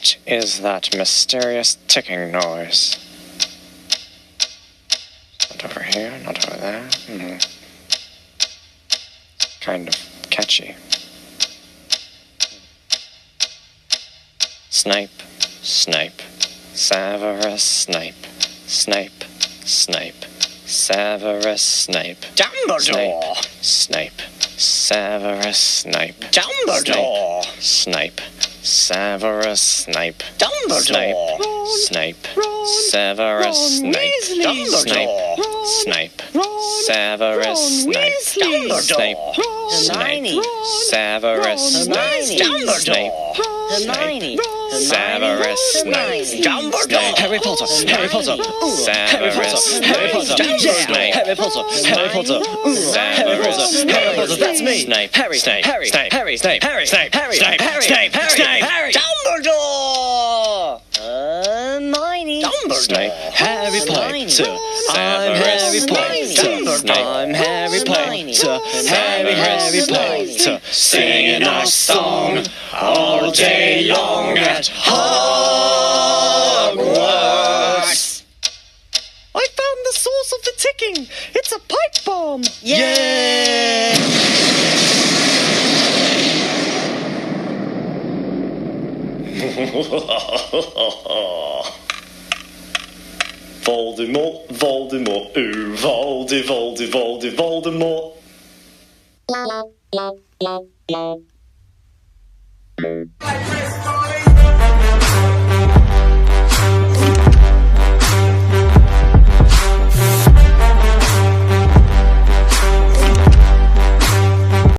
What is that mysterious ticking noise? Not over here, not over there. Kind of catchy. Snape, Snape, Severus Snape, Snape, Snape, Severus Snape. Dumbledore! Snape, Severus Snape. Dumbledore! Snape, Severus Snape. Dumbledore! Snape, Severus Snape. Dumbledore! Snape, Severus Snape. Snape, Hermione! Severus Snape. Dumbledore! Hermione! Severus Snape. Dumbledore! Harry Potter! Harry Potter! Severus Harry Potter! Snape. Harry Potter! Harry Potter! Harry Potter! Harry Potter! That's me! Snape. Harry! Snape. Harry! Snape. Harry! Snape. Harry! Snape. Harry! Snape. Harry! Snape. Harry! Snape. Harry! Dumbledore! Hermione! Snape. Harry Potter! I'm Harry Potter! I'm Harry Potter! Harry Potter! Singing our song all day long at Hogwarts. I found the source of the ticking! It's a pipe bomb! Yay! Voldemort, Voldemort, ooh, Voldemort.